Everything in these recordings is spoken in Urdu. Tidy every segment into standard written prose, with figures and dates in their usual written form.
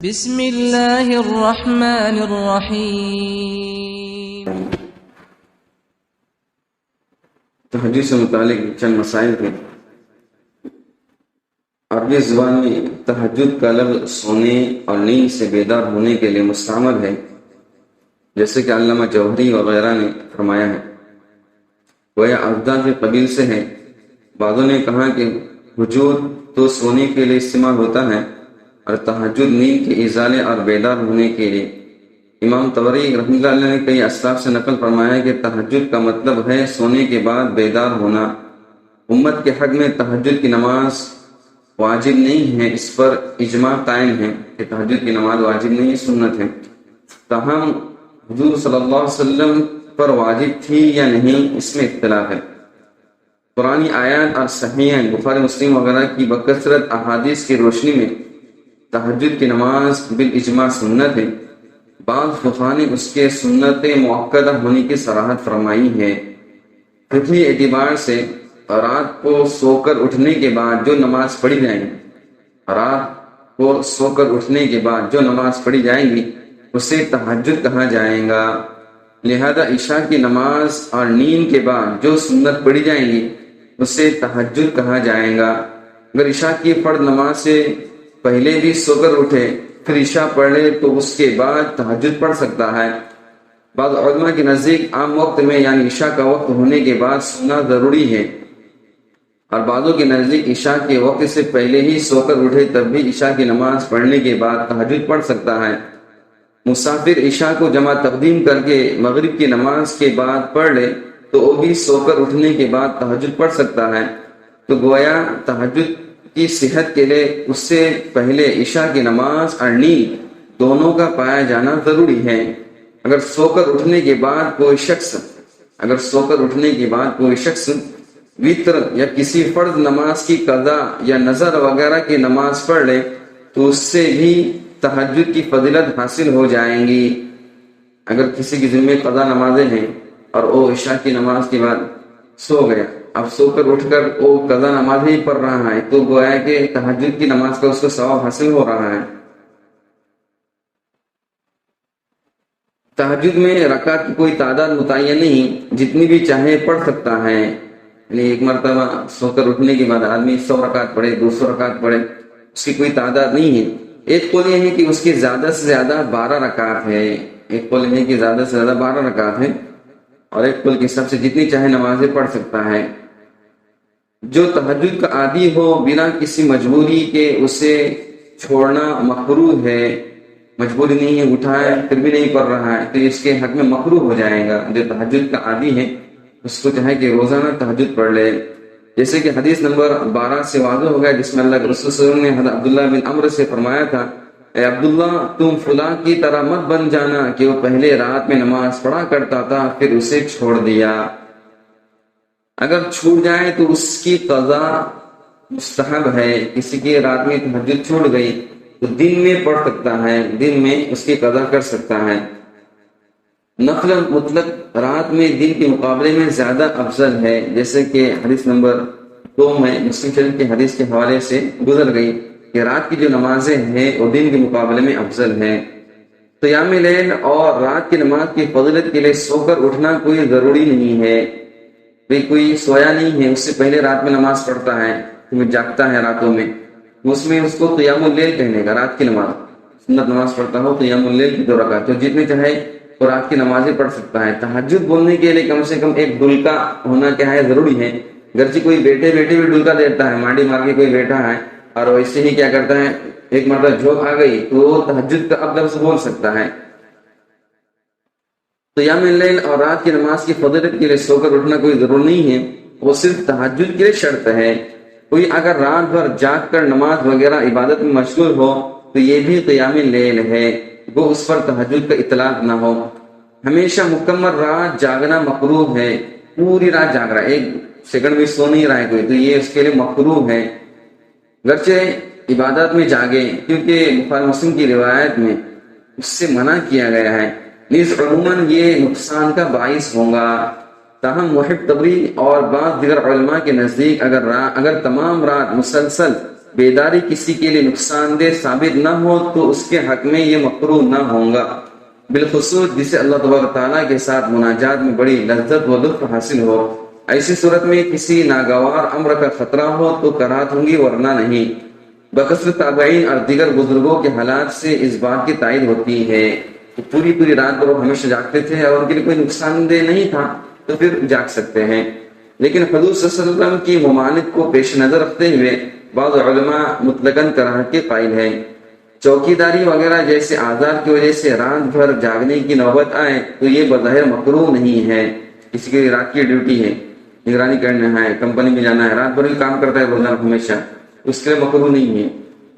بسم اللہ الرحمن الرحیم۔ تہجد سے متعلق چند مسائل ہیں۔ عربی زبان میں تہجد کا لفظ سونے اور نیند سے بیدار ہونے کے لیے مستعمل ہے، جیسے کہ علامہ جوہری وغیرہ نے فرمایا ہے۔ گویا ابدال کے قبیل سے ہے۔ بعضوں نے کہا کہ ہجود تو سونے کے لیے استعمال ہوتا ہے اور تہجد نیند کے ازالے اور بیدار ہونے کے لیے۔ امام طبری رحمۃ اللہ علیہ نے کئی اسلاف سے نقل فرمایا کہ تہجد کا مطلب ہے سونے کے بعد بیدار ہونا۔ امت کے حق میں تہجد کی نماز واجب نہیں ہے، اس پر اجماع قائم ہے کہ تہجد کی نماز واجب نہیں، سنت ہے۔ تاہم حضور صلی اللہ علیہ وسلم پر واجب تھی یا نہیں، اس میں اختلاف ہے۔ قرآنی آیات اور صحیحین بخاری مسلم وغیرہ کی بکثرت احادیث کی روشنی میں تہجد کی نماز بالاجماع سنت ہے۔ بعض فقہا نے اس کے سنت مؤکدہ ہونے کی صراحت فرمائی ہے۔ فقہی اعتبار سے رات کو سو کر اٹھنے کے بعد جو نماز پڑھی جائیں گی، رات کو سو کر اٹھنے کے بعد جو نماز پڑھی جائیں گی اسے تہجد کہا جائے گا۔ لہذا عشاء کی نماز اور نیند کے بعد جو سنت پڑھی جائیں گی اسے تہجد کہا جائے گا۔ اگر عشاء کی فرض نماز سے پہلے بھی سو کر اٹھے پھر عشاء پڑھ لے تو اس کے بعد تہجد پڑھ سکتا ہے۔ بعض علماء کے نزدیک عام وقت میں یعنی عشاء کا وقت ہونے کے بعد سونا ضروری ہے، اور بعضوں کے نزدیک عشاء کے وقت سے پہلے ہی سو کر اٹھے تب بھی عشاء کی نماز پڑھنے کے بعد تہجد پڑھ سکتا ہے۔ مسافر عشاء کو جمع تقدیم کر کے مغرب کی نماز کے بعد پڑھ لے تو وہ بھی سو کر اٹھنے کے بعد تہجد پڑھ سکتا ہے۔ تو گویا تہجد کی صحت کے لیے اس سے پہلے عشاء کی نماز اور نیند دونوں کا پایا جانا ضروری ہے۔ اگر سو کر اٹھنے کے بعد کوئی شخص وتر یا کسی فرض نماز کی قضا یا نظر وغیرہ کی نماز پڑھ لے تو اس سے بھی تہجد کی فضیلت حاصل ہو جائیں گی۔ اگر کسی کی ذمہ قضا نمازیں ہیں اور وہ عشاء کی نماز کے بعد سو گیا، اب سو کر اٹھ کر وہ قضا نماز ہی پڑھ رہا ہے تو گویا کہ تہجد کی نماز کا اس کو ثواب حاصل ہو رہا ہے۔ تہجد میں رکعت کی کوئی تعداد متعین نہیں، جتنی بھی چاہے پڑھ سکتا ہے۔ یعنی ایک مرتبہ سو کر اٹھنے کے بعد آدمی 100 رکعت پڑھے، 200 رکعت پڑھے، اس کی کوئی تعداد نہیں ہے۔ ایک قول یہ ہے کہ اس کی زیادہ سے زیادہ 12 رکعت ہے، ایک قول یہ ہے کہ زیادہ سے زیادہ 12 رکعت ہے، اور ایک قول کے حساب سے جتنی چاہے نمازیں پڑھ سکتا ہے۔ جو تہجد کا عادی ہو بنا کسی مجبوری کے اسے چھوڑنا مکروہ ہے، مجبوری نہیں ہے، اٹھا ہے پھر بھی نہیں پڑھ رہا ہے تو اس کے حق میں مکروہ ہو جائے گا۔ جو تہجد کا عادی ہے اس کو چاہے کہ روزانہ تہجد پڑھ لے، جیسے کہ حدیث نمبر 12 سے واضح ہو گیا جس میں اللہ کے رسول صلی اللہ علیہ وسلم نے حضرت عبداللہ بن عمرو سے فرمایا تھا، اے عبداللہ تم فلاں کی طرح مت بن جانا کہ وہ پہلے رات میں نماز پڑھا کرتا تھا پھر اسے چھوڑ دیا۔ اگر چھوٹ جائے تو اس کی قضا مستحب ہے۔ کسی کی رات میں تہجد چھوٹ گئی تو دن میں پڑھ سکتا ہے، دن میں اس کی قضا کر سکتا ہے۔ نفل مطلق رات میں دن کے مقابلے میں زیادہ افضل ہے، جیسے کہ حدیث نمبر 2 میں مسلم شریف کی حدیث کے حوالے سے گزر گئی کہ رات کی جو نمازیں ہیں وہ دن کے مقابلے میں افضل ہیں۔ قیام لیل اور رات کی نماز کی فضیلت کے لیے سو کر اٹھنا کوئی ضروری نہیں ہے۔ کوئی سویا نہیں ہے، اس سے پہلے رات میں نماز پڑھتا ہے، وہ جاگتا ہے راتوں میں، اس میں اس کو قیام اللیل کہنے گا۔ رات کی نماز سنت نماز پڑھتا ہو قیام اللیل کی 2 رکعت تو جتنے چاہے وہ رات کی نمازیں پڑھ سکتا ہے۔ تہجد بولنے کے لیے کم سے کم ایک ڈلکا ہونا کیا ہے ضروری ہے۔ گرچہ کوئی بیٹھے بھی ڈلکا دیتا ہے، مانڈی مار کے کوئی بیٹھا ہے اور ویسے ہی کیا کرتا ہے ایک مرتبہ جھوک آ گئی تو وہ تہجد کا اب لفظ بول سکتا ہے۔ قیام اللیل اور رات کی نماز کی فضیلت کے لیے سو کر اٹھنا کوئی ضرور نہیں ہے، وہ صرف تہجد کے لیے شرط ہے۔ کوئی اگر رات بھر جاگ کر نماز وغیرہ عبادت میں مشغول ہو تو یہ بھی قیام اللیل ہے، وہ اس پر تہجد کا اطلاق نہ ہو۔ ہمیشہ مکمل رات جاگنا مکروہ ہے، پوری رات جاگ رہا ہے، 1 سیکنڈ بھی سو نہیں رہا ہے کوئی تو یہ اس کے لیے مکروہ ہے، گرچہ عبادت میں جاگے، کیونکہ بخاری مسلم کی روایت میں اس سے منع کیا گیا ہے، نیز عموماً یہ نقصان کا باعث ہوگا۔ تاہم محب طبری اور بعض دیگر علماء کے نزدیک اگر تمام رات مسلسل بیداری کسی کے لیے نقصان دہ ثابت نہ ہو تو اس کے حق میں یہ مکروہ نہ ہوگا، بالخصوص جسے اللہ تبارک تعالیٰ کے ساتھ مناجات میں بڑی لذت و لطف حاصل ہو۔ ایسی صورت میں کسی ناگوار امر کا خطرہ ہو تو کراہت ہوں گی، ورنہ نہیں۔ بکثرت تابعین اور دیگر بزرگوں کے حالات سے اس بات کی تائید ہوتی ہے کہ پوری رات کو ہمیشہ جاگتے تھے اور ان کے لیے کوئی نقصان دہ نہیں تھا تو پھر جاگ سکتے ہیں۔ لیکن حضور صلی اللہ علیہ وسلم کی ممانعت کو پیش نظر رکھتے ہوئے بعض علماء مطلقاً کراہت کے قائل ہیں۔ چوکیداری وغیرہ جیسے آزار کی وجہ سے رات بھر جاگنے کی نوبت آئے تو یہ بظاہر مکروہ نہیں ہے۔ کسی کی رات کی ڈیوٹی ہے، نگرانی کرنا ہے، کمپنی میں جانا ہے، رات بھر کام کرتا ہے روزانہ ہمیشہ، اس کے لیے مکروہ نہیں ہے۔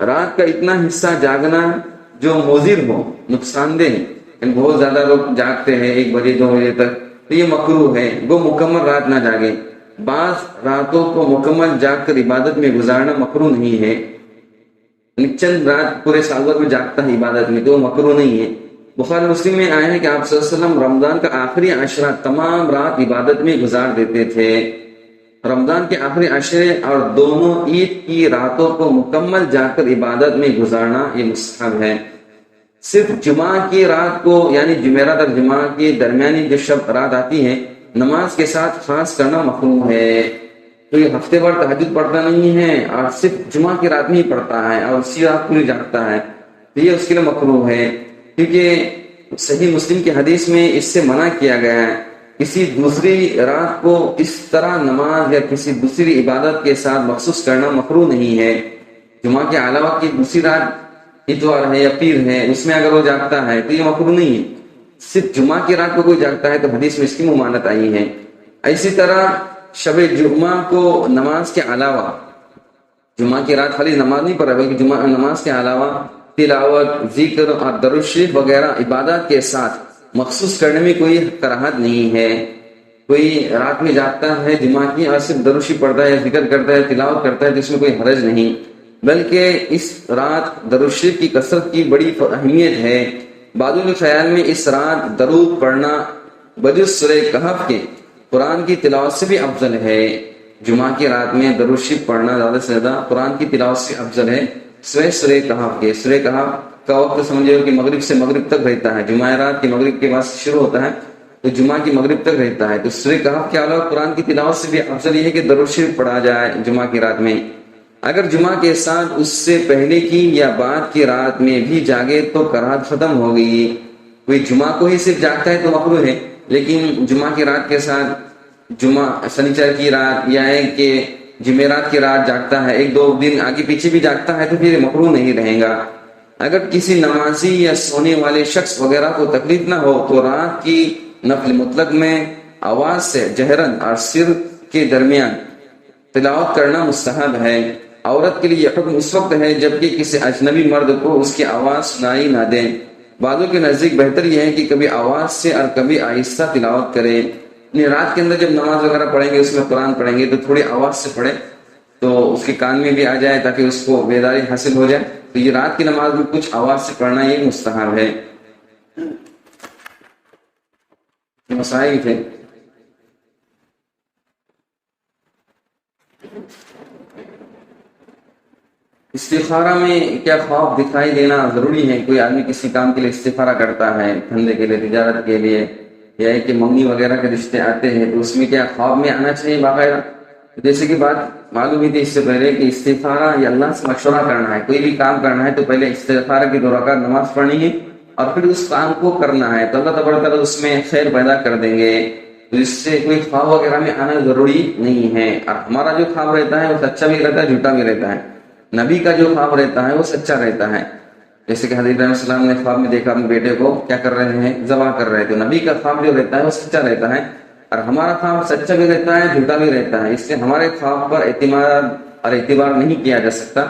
رات کا اتنا حصہ جاگنا جو مضر ہو، نقصان دہ ہے، یعنی بہت زیادہ لوگ جاگتے ہیں 1 بجے 2 بجے تک، تو یہ مکروہ ہے۔ وہ مکمل رات نہ جاگے۔ بعض راتوں کو مکمل جاگ کر عبادت میں گزارنا مکروہ نہیں ہے، چند رات پورے سال بھر میں جاگتا ہے عبادت میں تو وہ مکروہ نہیں ہے۔ بخاری مسلم میں آیا ہے کہ آپ صلی اللہ علیہ وسلم رمضان کا آخری عشرہ تمام رات عبادت میں گزار دیتے تھے۔ رمضان کے آخری عشرے اور دونوں عید کی راتوں کو مکمل جاگ کر عبادت میں گزارنا یہ مستحب ہے۔ صرف جمعہ کی رات کو یعنی جمعرات اور جمعہ کے درمیانی جو شب رات آتی ہے نماز کے ساتھ خاص کرنا مکروہ ہے۔ تو یہ ہفتے بھر تہجد پڑھتا نہیں ہے اور صرف جمعہ کی رات میں ہی پڑھتا ہے اور اسی رات پوری جاگتا ہے تو یہ اس کے لیے مکروہ ہے، کیونکہ صحیح مسلم کی حدیث میں اس سے منع کیا گیا ہے۔ کسی دوسری رات کو اس طرح نماز یا کسی دوسری عبادت کے ساتھ مخصوص کرنا مکروہ نہیں ہے۔ جمعہ کے علاوہ کی دوسری رات اتوار ہے یا پیر ہے، اس میں اگر وہ جاگتا ہے تو یہ مکروہ نہیں ہے۔ صرف جمعہ کی رات کو کوئی جاگتا ہے تو حدیث میں اس کی ممانعت آئی ہے۔ اسی طرح شب جمعہ کو نماز کے علاوہ، جمعہ کی رات خالی نماز نہیں پڑھ رہا بلکہ جمعہ نماز کے علاوہ تلاوت، ذکر اور درود شریف وغیرہ عبادات کے ساتھ مخصوص کرنے میں کوئی کراہت نہیں ہے۔ کوئی رات میں جاگتا ہے جمعہ کی اور صرف درود شریف پڑھتا ہے، ذکر کرتا ہے، تلاوت کرتا ہے تو اس میں کوئی حرج نہیں، بلکہ اس رات درود شریف کی کثرت کی بڑی اہمیت ہے۔ بعضوں کے خیال میں اس رات درود پڑھنا بجز سورہ کہف کے قرآن کی تلاوت سے بھی افضل ہے۔ جمعہ کی رات میں درود شریف پڑھنا زیادہ سے زیادہ قرآن کی تلاوت سے افضل ہے سورہ کہف کے۔ سورہ کہف کا وقت سمجھو کہ مغرب سے مغرب تک رہتا ہے، جمعہ رات کی مغرب کے بعد شروع ہوتا ہے تو جمعہ کی مغرب تک رہتا ہے، تو سورہ کہف کے علاوہ قرآن کی تلاوت سے بھی افضل یہ ہے کہ درود شریف پڑھا جائے جمعہ کی رات میں۔ اگر جمعہ کے ساتھ اس سے پہلے کی یا بعد کی رات میں بھی جاگے تو کراہت ختم ہو گئی۔ کوئی جمعہ کو ہی صرف جاگتا ہے تو مکروہ ہے، لیکن جمعہ کی رات کے ساتھ جمعہ سنیچر کی رات یا ایک کہ جمعرات کی رات جاگتا ہے، 1-2 دن آگے پیچھے بھی جاگتا ہے تو پھر مکروہ نہیں رہے گا۔ اگر کسی نمازی یا سونے والے شخص وغیرہ کو تکلیف نہ ہو تو رات کی نفل مطلق میں آواز سے جہرن اور سر کے درمیان تلاوت کرنا مستحب ہے۔ عورت کے لیے یہ حکم اس وقت ہے جبکہ کسی اجنبی مرد کو اس کی آواز سنائی نہ دیں۔ بعضوں کے نزدیک بہتر یہ ہے کہ کبھی آواز سے اور کبھی آہستہ تلاوت کرے۔ رات کے اندر جب نماز وغیرہ پڑھیں گے، اس میں قرآن پڑھیں گے تو تھوڑی آواز سے پڑھیں تو اس کے کان میں بھی آ جائے تاکہ اس کو بیداری حاصل ہو جائے۔ تو یہ رات کی نماز میں کچھ آواز سے پڑھنا یہ مستحب ہے۔ مسائل تھے۔ استخارہ میں کیا خواب دکھائی دینا ضروری ہے؟ کوئی آدمی کسی کام کے لیے استخارہ کرتا ہے، دھندے کے لیے، تجارت کے لیے، یا کہ منگنی وغیرہ کے رشتے آتے ہیں تو اس میں کیا خواب میں آنا چاہیے باقاعدہ؟ جیسے کہ بات معلوم ہی تھی اس سے پہلے کہ استخارہ یا اللہ سے مشورہ کرنا ہے، کوئی بھی کام کرنا ہے تو پہلے استخارہ کی 2 رکعت نماز پڑھنی ہے اور پھر اس کام کو کرنا ہے تو اللہ تبارک تعالیٰ اس میں خیر پیدا کر دیں گے۔ تو اس سے کوئی خواب وغیرہ میں آنا ضروری نہیں ہے، اور ہمارا جو خواب رہتا ہے وہ سچا بھی رہتا ہے، جھوٹا بھی رہتا ہے۔ نبی کا جو خواب رہتا ہے وہ سچا رہتا ہے، جیسے کہ حضرت ابراہیم السلام نے خواب میں دیکھا اپنے بیٹے کو کیا کر رہے ہیں، ذبح کر رہے تھے۔ نبی کا خواب جو رہتا ہے وہ سچا رہتا ہے، اور ہمارا خواب سچا بھی رہتا ہے، جھوٹا بھی رہتا ہے۔ اس سے ہمارے خواب پر اعتماد اور اعتبار نہیں کیا جا سکتا،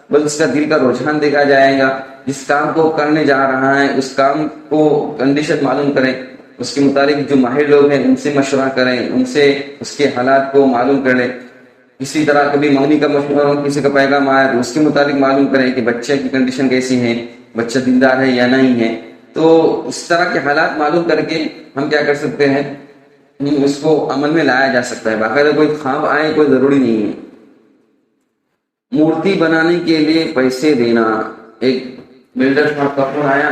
بس اس کا دل کا رجحان دیکھا جائے گا۔ جس کام کو کرنے جا رہا ہے اس کام کو کنڈیشن معلوم کریں، اس کے متعلق جو ماہر لوگ ہیں ان سے مشورہ کریں، ان سے اس کے حالات کو معلوم کر لیں۔ اسی طرح کبھی منگنی کا مشورہ، کسی کا پیغام آیا تو اس کے مطابق معلوم کریں کہ بچے کی کنڈیشن کیسی ہے، بچہ دیندار ہے یا نہیں ہے۔ تو اس طرح کے حالات معلوم کر کے ہم کیا کر سکتے ہیں، اس کو عمل میں لایا جا سکتا ہے۔ باقاعدہ کوئی خواب آئے کوئی ضروری نہیں ہے۔ مورتی بنانے کے لیے پیسے دینا. ایک بلڈر صاحب کا فون آیا,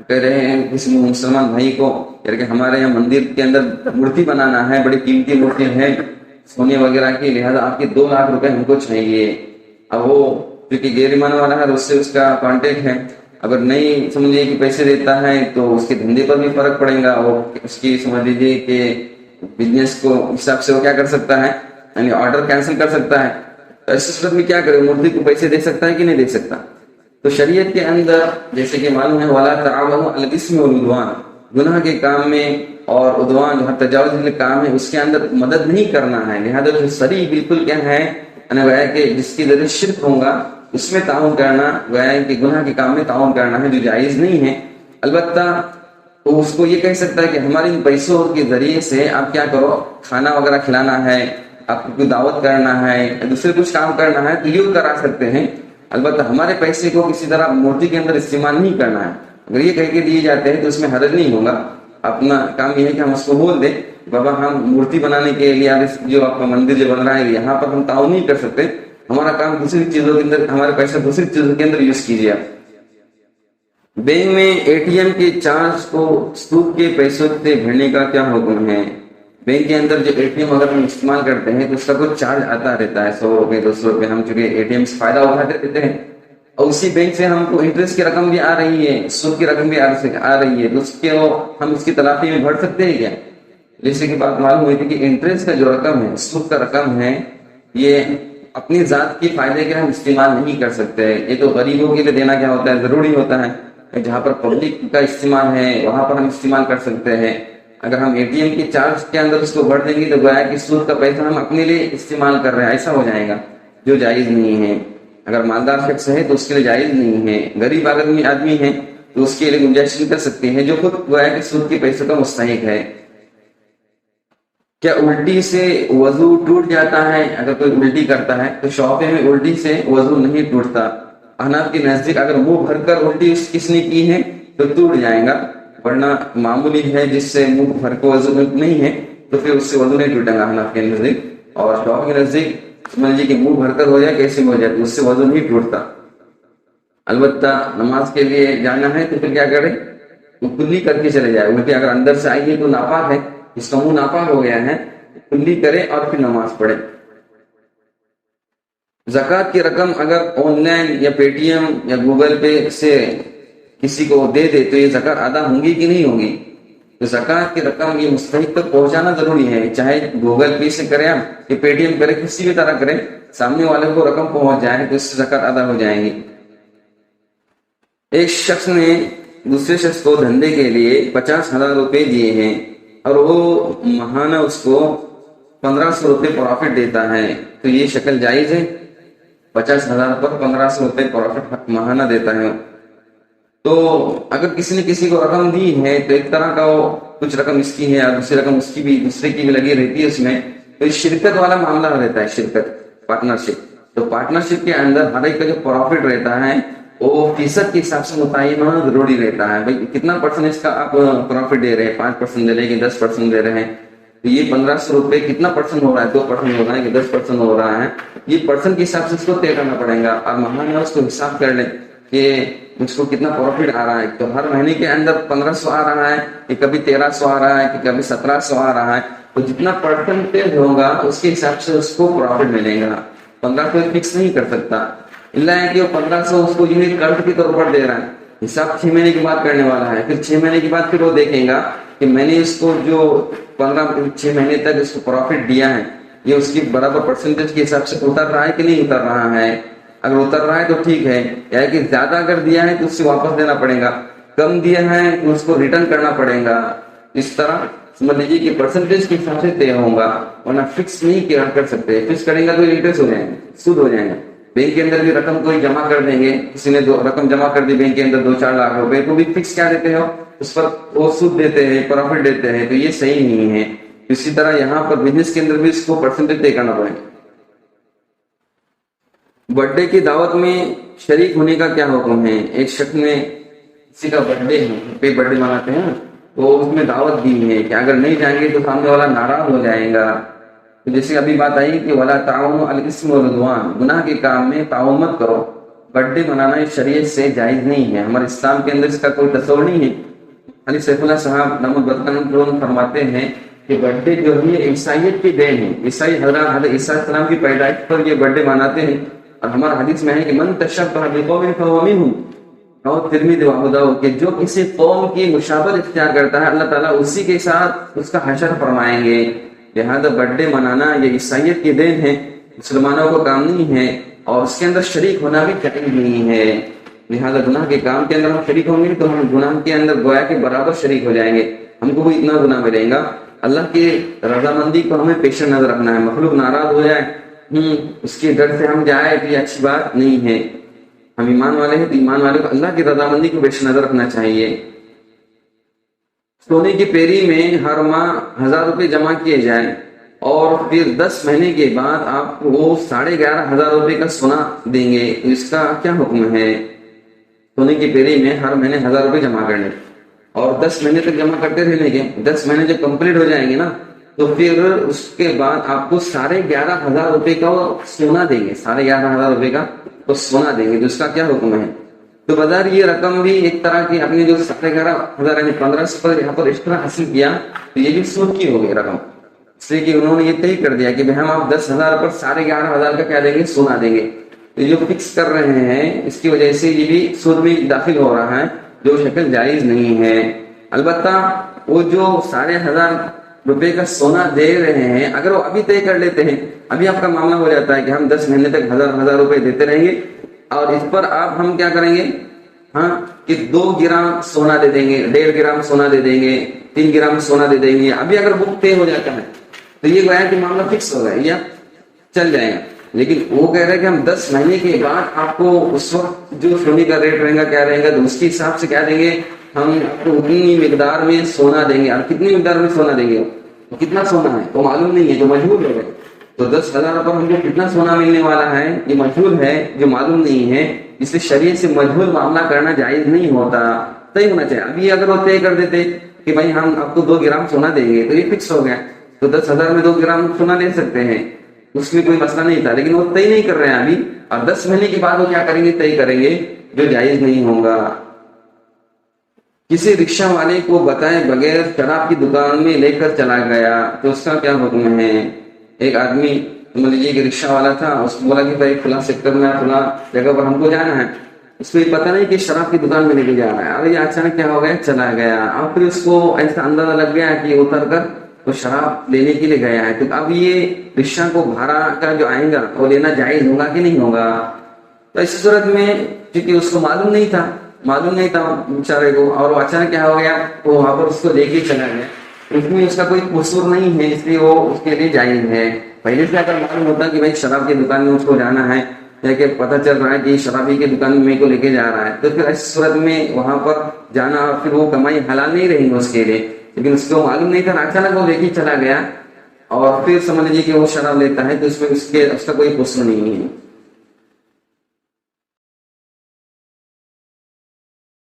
کہہ رہے ہیں کسی مسلمان بھائی کو کہ ہمارے یہاں مندر کے اندر مورتی بنانا ہے, بڑی قیمتی مورتیاں ہیں سونے وغیرہ کی, لہٰذا آپ کے 2 لاکھ روپے ہم کو چاہیے. اب وہ کیونکہ غیر ایمان والا ہے, اس سے اس کا کانٹیکٹ ہے, اگر نہیں سمجھیے کہ پیسے دیتا ہے تو اس کے دھندے پر بھی فرق پڑے گا, اور اس کی سمجھ لیجیے کہ بزنس کو حساب سے وہ کیا کر سکتا ہے, یعنی آرڈر کینسل کر سکتا ہے. تو اس صورت میں کیا کرے, مورتی کو پیسے دے سکتا ہے کہ نہیں دے سکتا؟ تو شریعت کے اندر جیسے کہ معلوم ہے وَلَا تَعَاوَنُوا عَلَى الْإِثْمِ وَالْعُدْوَانِ, گناہ کے کام میں اور عدوان جو تجاوز کے کام ہے اس کے اندر مدد نہیں کرنا ہے. لہذا جو صریح بالکل کیا ہے, گویا کہ جس کے ذریعے شرک ہوگا اس میں تعاون کرنا, گویا کہ گناہ کے کام میں تعاون کرنا ہے, جو جائز نہیں ہے. البتہ تو اس کو یہ کہہ سکتا ہے کہ ہمارے ان پیسوں کے ذریعے سے آپ کیا کرو, کھانا وغیرہ کھلانا ہے, آپ کو دعوت کرنا ہے, دوسرے کچھ کام کرنا ہے تو یہ کرا سکتے ہیں. البتہ ہمارے پیسے کو کسی طرح مورتی کے اندر استعمال نہیں کرنا ہے. اگر یہ کہہ کے دیے جاتے ہیں تو اس میں حرج نہیں ہوگا. اپنا کام یہ ہے کہ ہم اس کو بول دیں بابا ہم مورتی بنانے کے لیے جو آپ کا مندر جو بن رہا ہے یہاں پر ہم تعاون نہیں کر سکتے, ہمارا کام دوسری چیزوں کے اندر, ہمارے پیسے دوسری چیزوں کے اندر یوز کیجیے آپ. بینک میں ATM کے چارج کو سود کے پیسوں سے بھرنے کا کیا حکم ہے؟ بینک کے اندر جو ATM اگر ہم استعمال کرتے ہیں تو اس کا کچھ چارج آتا رہتا ہے, 100 روپے 200 روپے. ہم چونکہ ATM سے فائدہ اٹھاتے رہتے ہیں اور اسی بینک سے ہم کو انٹرسٹ کی رقم بھی آ رہی ہے, سود کی رقم بھی آ رہی ہے, تو اس کے ہم اس کی تلافی میں بھر سکتے ہیں کیا؟ جیسے کہ بات معلوم ہوئی تھی کہ انٹرسٹ کا جو رقم ہے, سود کا رقم ہے, یہ اپنی ذات کی فائدے کے ہم استعمال نہیں کر سکتے. یہ تو غریبوں کے لیے دینا کیا ہوتا ہے, ضروری ہوتا ہے. جہاں پر پبلک کا استعمال ہے وہاں پر ہم استعمال کر سکتے ہیں. اگر ہم ATM کے چارج کے اندر اس کو بھر دیں گے تو گویا کہ سود کا پیسہ ہم اپنے لیے استعمال کر رہے ہیں, ایسا ہو جائے گا جو جائز نہیں ہے. اگر مالدار شخص ہے تو اس کے لیے جائز نہیں ہے. غریب آدمی ہے تو اس کے لیے گنجائش کر سکتے ہیں جو خود گویا کہ سود کے پیسوں کا مستحق ہے. کیا الٹی سے وضو ٹوٹ جاتا ہے؟ اگر کوئی الٹی کرتا ہے تو شوفے میں الٹی سے وضو نہیں ٹوٹتا. احناف کے نزدیک اگر منہ بھر کر الٹی کس نے کی ہے تو ٹوٹ جائے گا, ورنہ معمولی ہے جس سے منہ بھر کو وضو نہیں ہے تو پھر اس سے وضو نہیں ٹوٹے گا احناف کے نزدیک. اور شوفے کے نزدیک سمجھ لیجیے کہ منہ بھر کر ہو جائے کیسے ہو جائے تو اس سے وضو نہیں ٹوٹتا. البتہ نماز کے لیے جانا ہے تو پھر کیا کرے, کلی کر کے چلے جائے. الٹی اگر اندر سے آئی ہے تو ناپاک ہے, اس کا منہ ناپاک ہو گیا ہے, کلی کرے اور پھر نماز پڑھے. زکوٰۃ کی رقم اگر آن لائن یا پے ٹی ایم یا گوگل پے سے کسی کو دے دے تو یہ زکوٰۃ ادا ہوگی کہ نہیں ہوگی؟ تو زکوٰۃ کی رقم یہ مستحق تک پہنچانا ضروری ہے, چاہے گوگل پے سے کرے آپ یا پے ٹی ایم کرے, کسی بھی طرح کرے, سامنے والے کو رقم پہنچ جائے تو اس سے زکوٰۃ ادا ہو جائے گی. ایک شخص نے دوسرے شخص کو دھندے کے لیے 50,000 روپے دیے ہیں اور وہ ماہانہ اس کو 1,500 روپے پروفٹ دیتا ہے, تو یہ شکل جائز ہے؟ 50,000 پر 1,500 روپے پروفٹ ماہانہ دیتا ہے. تو اگر کسی نے کسی کو رقم دی ہے تو ایک طرح کا وہ کچھ رقم اس کی ہے اور دوسری رقم اس کی بھی, دوسرے کی بھی لگی رہتی ہے اس میں, تو شرکت والا معاملہ رہتا ہے, شرکت پارٹنرشپ. تو پارٹنرشپ کے اندر ہر ایک کا جو پروفٹ رہتا ہے وہ فیصد کے حساب سے متعین ہونا ضروری رہتا ہے. بھائی کتنا پرسنٹ اس کا آپ پروفٹ دے رہے ہیں, 5% دے رہے ہیں کہ 10% دے رہے ہیں, تو یہ 1,500 روپے کتنا پرسنٹ ہو رہا ہے, 2% ہو رہا ہے کہ 10% ہو رہا ہے, یہ پرسنٹ کے حساب سے اس کو طے کرنا پڑے گا. اور ماہانہ اس کو حساب کر لیں کہ مجھ کو کتنا پروفٹ آ رہا ہے. تو ہر مہینے کے اندر 1,500 آ رہا ہے کہ کبھی 1,300 آ رہا ہے کہ کبھی 1,700 آ رہا ہے, تو جتنا پرسنٹیج ہوگا اس کے حساب سے اس کو پروفٹ ملے گا. 1,500 فکس نہیں کر سکتا, اللہ ہے کہ وہ 1,500 اس کو یونٹ قرض کے طور پر دے رہا ہے. حساب 6 مہینے کے بعد کرنے والا ہے, پھر 6 مہینے کے بعد پھر وہ دیکھیں گا کہ میں نے اس کو جو 6 مہینے تک اس کو پروفٹ دیا ہے یہ اس کی برابر پرسنٹیج کے حساب سے اتر رہا ہے کہ نہیں اتر رہا ہے. اگر اتر رہا ہے تو ٹھیک ہے, یا کہ زیادہ اگر دیا ہے تو اس سے واپس دینا پڑے گا, کم دیا ہے تو اس کو ریٹرن کرنا پڑے گا. اس طرح سمجھ لیجیے کہ پرسنٹیج کے حساب سے طے ہوگا, ورنہ فکس نہیں کر سکتے. فکس کریں گا تو انٹرسٹ ہو جائیں گے, سود ہو جائیں گا. بینک کے اندر بھی رقم کوئی جمع کر دیں گے, کسی نے رقم جمع کر دی بینک کے اندر 2-4 لاکھ روپے, تو بھی فکس کیا دیتے ہو, اس پر وہ سود دیتے ہیں, پروفٹ دیتے ہیں, تو یہ صحیح نہیں ہے. اسی طرح یہاں پر بزنس کے اندر بھی اس کو پرسنٹیج طے کرنا پڑے گا. برتھ ڈے کی دعوت میں شریک ہونے کا کیا حکم ہے؟ ایک شخص نے کسی کا برتھ ڈے ہے, برتھ ڈے مناتے ہیں تو اس میں دعوت دی ہے کہ اگر نہیں جائیں گے تو سامنے والا ناراض ہو جائے گا, تو جیسے ابھی بات آئی کہ ولا تعاونوا علی الاثم والعدوان، گناہ کے کام میں تعاون مت کرو. برتھ ڈے منانا اس شریعت سے جائز نہیں ہے، ہمارے اسلام کے اندر اس کا کوئی تصور نہیں ہے. علی سیف اللہ صاحب نمبر برکن فرماتے ہیں کہ برتھ ڈے جو ہے عیسائیت کی دین ہے. عیسائی حضرت عیسیٰ السلام کی پیدائش پر یہ برتھ ڈے مناتے ہیں. اور ہمارا حدیث میں ہے کہ من تشبہ بقوم فہو منہم، اور ترمذی و ابو داؤد کہ جو کسی قوم کی مشابہت اختیار کرتا ہے اللہ تعالیٰ اسی کے ساتھ اس کا حشر فرمائیں گے. لہذا برتھ ڈے منانا یہ عیسائیت کی دین ہے، مسلمانوں کو کام نہیں ہے، اور اس کے اندر شریک ہونا بھی جائز نہیں ہے. لہذا گناہ کے کام کے اندر ہم شریک ہوں گے تو ہم گناہ کے اندر گویا کے برابر شریک ہو جائیں گے، ہم کو بھی اتنا گناہ ملے گا. اللہ کی رضامندی کو ہمیں پیش نظر رکھنا ہے. مخلوق ناراض ہو جائے اس کے ڈر سے ہم جائے تو یہ اچھی بات نہیں ہے. ہم ایمان والے ہیں تو ایمان والے کو اللہ کی رضامندی کو پیش نظر رکھنا چاہیے. سونے کی پیری میں ہر ماہ 1000 روپے جمع کیے جائیں اور پھر 10 مہینے کے بعد آپ کو 11,500 روپے کا سونا دیں گے، تو اس کا کیا حکم ہے؟ سونے کی پیری میں ہر مہینے 1000 روپے جمع کرنے اور 10 مہینے تک جمع کرتے رہنے کے، 10 مہینے جب کمپلیٹ ہو جائیں گے نا تو پھر اس کے بعد آپ کو 11,500 روپے کا سونا دیں گے، 11,500 روپے کا تو سونا دیں گے. تو اس کا کیا حکم ہے؟ تو بظاہر یہ رقم بھی ایک طرح کی اپنی جو 11,500 یعنی 1500 پر یہاں پر اشترا حاصل کیا تو یہ بھی سود کی ہو گئی رقم، اس لیے کہ انہوں نے یہ طے کر دیا کہ ہم آپ 10,000 پر 11,500 کا کیا دیں گے؟ سونا دیں گے. تو جو فکس کر رہے ہیں اس کی وجہ سے یہ بھی سود میں داخل ہو رہا ہے، جو شکل جائز نہیں ہے. البتہ وہ جو 1,500 روپے کا سونا دے رہے ہیں اگر وہ ابھی طے کر لیتے ہیں، ابھی آپ کا معاملہ ہو جاتا ہے کہ ہم 10 مہینے تک 1,000 روپے دیتے رہیں گے اور اس پر آپ ہم کیا کریں گے کہ 2 گرام سونا دے دیں گے، 1.5 گرام سونا دے دیں گے، 3 گرام سونا دے دیں گے. ابھی اگر بک طے ہو جاتا ہے تو یہ گویا کہ معاملہ فکس ہو گیا یا چل جائے گا. لیکن وہ کہہ رہے ہیں کہ ہم 10 مہینے کے بعد آپ کو اس وقت جو سونے کا ریٹ رہے گا کیا رہے گا تو اس کے حساب سے کیا دیں گے، ہم آپ کو اتنی مقدار میں سونا دیں گے. اور کتنی مقدار میں سونا دیں گے، کتنا سونا ہے تو معلوم نہیں ہے، جو مجہول ہو گئے. تو 10,000 پر ہم کو کتنا سونا ملنے والا ہے یہ مجہول ہے، جو معلوم نہیں ہے. اس لیے شریعت سے مجہول معاملہ کرنا جائز نہیں ہوتا، طے ہونا چاہیے. ابھی اگر وہ طے کر دیتے کہ بھائی ہم آپ کو 2 گرام سونا دیں گے تو یہ فکس ہو گیا، تو 10,000 میں 2 گرام سونا لے سکتے ہیں، اس میں کوئی مسئلہ نہیں تھا. لیکن وہ طے نہیں کر رہے ہیں ابھی، اور 10 مہینے کے بعد وہ کیا کریں گے، طے کریں گے، جو جائز نہیں ہوگا. کسی رکشہ والے کو بتائے بغیر شراب کی دکان میں لے کر چلا گیا تو اس کا کیا حکم ہے؟ ایک آدمی مان لیجیے کہ رکشہ والا تھا، اس کو بولا کہ بھائی فلاں سیکٹر میں فلاں جگہ پر ہم کو جانا ہے، اس کو یہ پتہ نہیں کہ شراب کی دکان میں لے کے جا رہا ہے. اور یہ اچانک کیا ہو گیا، چلا گیا، اور پھر اس کو ایسا اندازہ لگ گیا کہ اتر کر وہ شراب لینے کے لیے گیا ہے. تو اب یہ رکشہ کو بھاڑا کا جو آئے گا وہ لینا جائز ہوگا کہ نہیں ہوگا؟ تو اس صورت میں چونکہ اس کو معلوم نہیں تھا بیچارے کو، اور وہ اچانک کیا ہو گیا، وہ وہاں پر اس کو لے کے چلا گیا، اس میں اس کا کوئی قصور نہیں ہے، اس لیے وہ اس کے لیے جائز ہے. پہلے سے اگر معلوم ہوتا کہ بھائی شراب کی دکان میں اس کو جانا ہے یا کہ پتہ چل رہا ہے کہ شرابی کی دکان میں میرے کو لے کے جا رہا ہے، تو پھر اس صورت میں وہاں پر جانا اور پھر وہ کمائی حلال نہیں رہی گی اس کے لیے. لیکن اس کو معلوم نہیں تھا، اچانک وہ لے کے چلا گیا اور پھر سمجھ لیجیے کہ وہ شراب لیتا ہے تو اس میں اس کا کوئی قصور نہیں ہے.